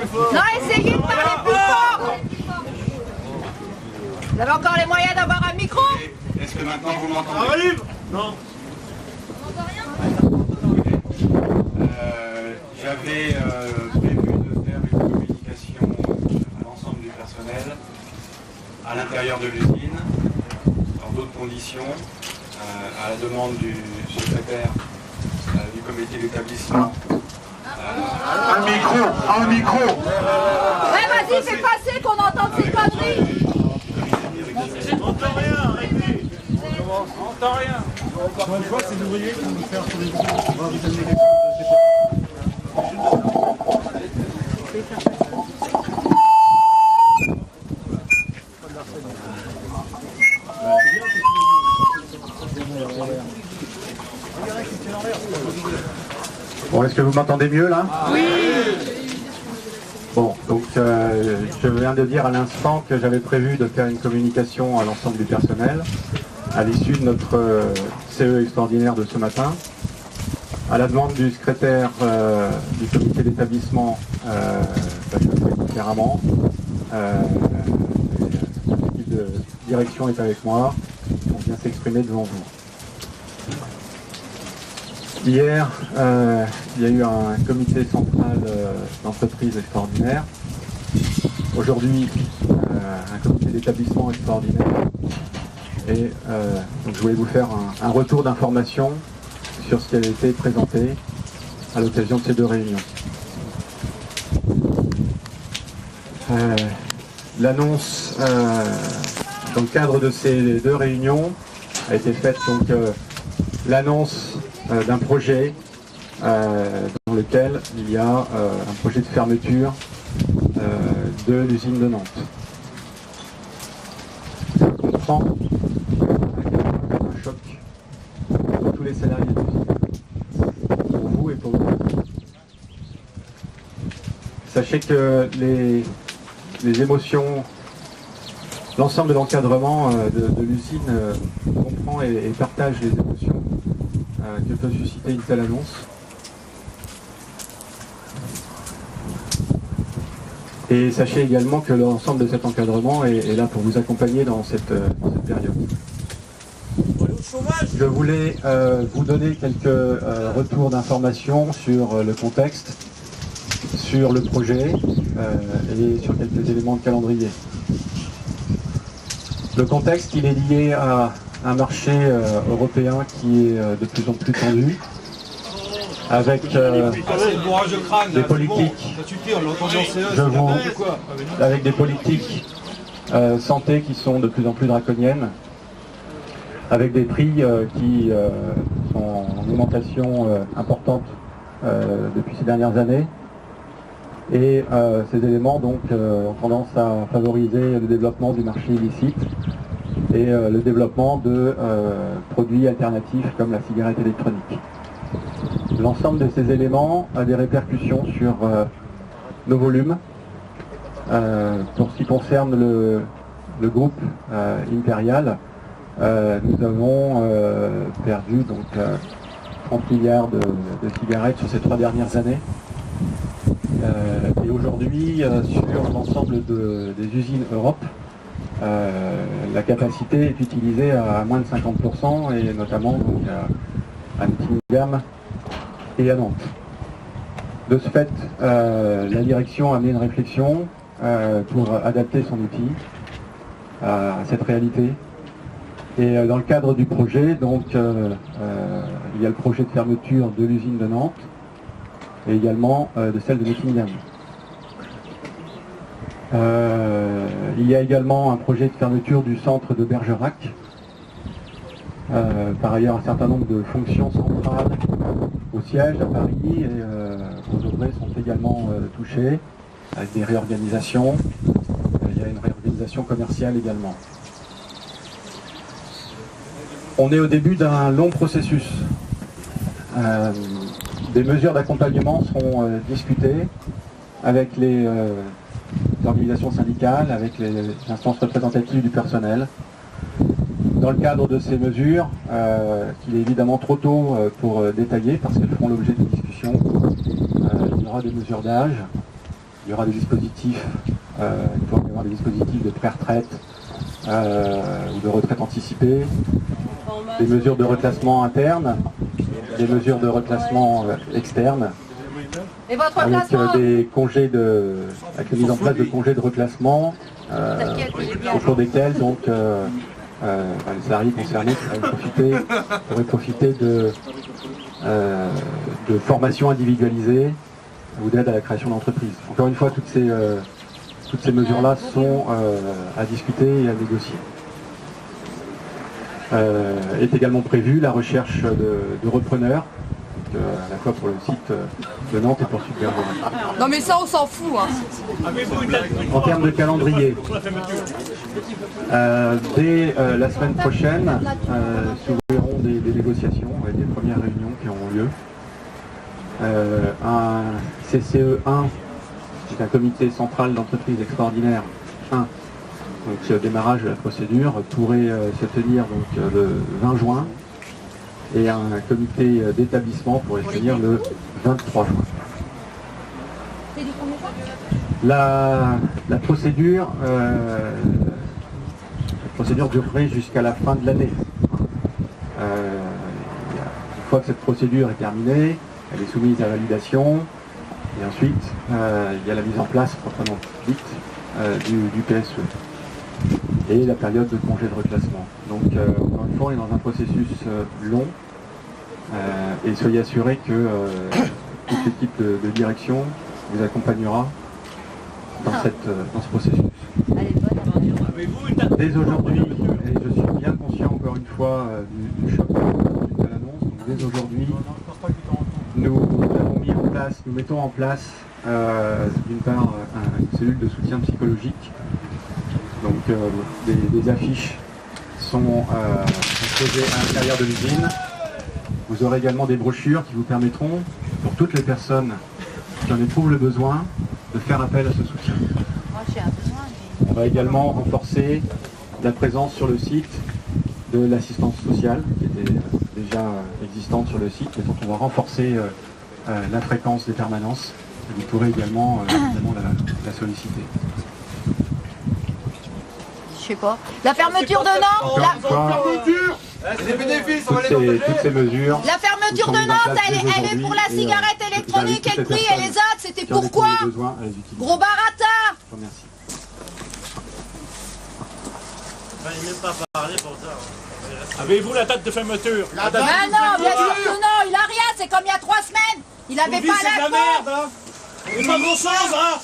Non, essayez de parler plus fort. Vous avez encore les moyens d'avoir un micro? Est-ce que maintenant vous m'entendez? Arrive. Non. J'avais prévu de faire une communication à l'ensemble du personnel à l'intérieur de l'usine, dans d'autres conditions, à la demande du secrétaire du comité d'établissement. Un micro. Ouais, vas-y, fais passer qu'on entende ces conneries. On n'entend rien, arrêtez. On n'entend rien. Je vois que c'est l'ouvrier qui vont nous faire sur les vidéos. On va vous amener quelque chose, je sais pas. Bon, est-ce que vous m'entendez mieux là? Oui. Bon, donc je viens de dire à l'instant que j'avais prévu de faire une communication à l'ensemble du personnel à l'issue de notre CE extraordinaire de ce matin, à la demande du secrétaire du comité d'établissement. Je le fais différemment. L'équipe de direction est avec moi. On vient s'exprimer devant vous. Hier, il y a eu un comité central d'entreprise extraordinaire. Aujourd'hui, un comité d'établissement extraordinaire. Et donc je voulais vous faire un retour d'information sur ce qui a été présenté à l'occasion de ces deux réunions. L'annonce dans le cadre de ces deux réunions a été faite, donc l'annonce d'un projet dans lequel il y a un projet de fermeture de l'usine de Nantes. Ça comprend un choc pour tous les salariés de l'usine, pour vous et pour vous. Sachez que les émotions, l'ensemble de l'encadrement de l'usine comprend et partage les émotions que peut susciter une telle annonce. Et sachez également que l'ensemble de cet encadrement est là pour vous accompagner dans cette période. Je voulais vous donner quelques retours d'informations sur le contexte, sur le projet et sur quelques éléments de calendrier. Le contexte, il est lié à un marché européen qui est de plus en plus tendu, avec des politiques, avec des politiques santé qui sont de plus en plus draconiennes, avec des prix qui sont en augmentation importante depuis ces dernières années. Et ces éléments donc ont tendance à favoriser le développement du marché illicite et le développement de produits alternatifs comme la cigarette électronique. L'ensemble de ces éléments a des répercussions sur nos volumes. Pour ce qui concerne le groupe Impérial, nous avons perdu donc 30 milliards de cigarettes sur ces 3 dernières années. Et aujourd'hui, sur l'ensemble des usines Europe, la capacité est utilisée à moins de 50%, et notamment donc, à Nottingham et à Nantes. De ce fait, la direction a mené une réflexion pour adapter son outil à cette réalité. Et dans le cadre du projet, donc, il y a le projet de fermeture de l'usine de Nantes et également de celle de Nottingham. Il y a également un projet de fermeture du centre de Bergerac. Par ailleurs, un certain nombre de fonctions centrales au siège à Paris et aux Auvrais sont également touchées, avec des réorganisations. Il y a une réorganisation commerciale également. On est au début d'un long processus. Des mesures d'accompagnement seront discutées avec les organisations syndicales, avec les instances représentatives du personnel. Dans le cadre de ces mesures, qu'il est évidemment trop tôt pour détailler, parce qu'elles feront l'objet de discussions, il y aura des mesures d'âge, y aura des dispositifs, il pourra y avoir des dispositifs de pré-retraite ou de retraite anticipée, des mesures de reclassement interne, des mesures de reclassement externe, Et votre avec classement des congés avec la mise en place de congés de reclassement, au cours desquels donc les salariés concernés pourraient profiter de formations individualisées ou d'aide à la création d'entreprises. Encore une fois, toutes ces mesures-là sont à discuter et à négocier. Est également prévue la recherche de repreneurs, à la fois pour le site de Nantes et pour Superbe. Non mais ça on s'en fout hein. Avez-vous une date En termes de calendrier, pour la fermeture? dès la semaine prochaine, s'ouvriront des négociations avec des premières réunions qui auront lieu. Un CCE1, qui est un comité central d'entreprise extraordinaire 1, donc démarrage de la procédure, pourrait se tenir donc, le 20 juin, et un comité d'établissement pourrait se tenir le 23 juin. La procédure durerait jusqu'à la fin de l'année. Une fois que cette procédure est terminée, elle est soumise à validation, et ensuite il y a la mise en place proprement dite du PSE et la période de congé de reclassement. Donc encore une fois, on est dans un processus long, et soyez assurés que toute l'équipe de direction vous accompagnera dans ce processus. Avez-vous une date? Dès aujourd'hui, et je suis bien conscient encore une fois du choc de l'annonce, donc dès aujourd'hui, nous mettons en place d'une part une cellule de soutien psychologique. Donc des affiches sont disposées à l'intérieur de l'usine. Vous aurez également des brochures qui vous permettront, pour toutes les personnes qui en éprouvent le besoin, de faire appel à ce soutien. On va également renforcer la présence sur le site de l'assistance sociale, qui était déjà existante sur le site, et donc on va renforcer la fréquence des permanences, et vous pourrez également la solliciter. Je sais pas. La fermeture de Nantes Toutes ces mesures. La fermeture de Nantes, elle est pour la cigarette électronique et le prix, et les autres, c'était pourquoi? Gros baratin! Je vous remercie. Avez-vous la date de fermeture? Mais non, bien sûr que non, il a rien, c'est comme il y a 3 semaines. Il avait pas C'est de la la merde, hein! C'est pas grand chose, hein!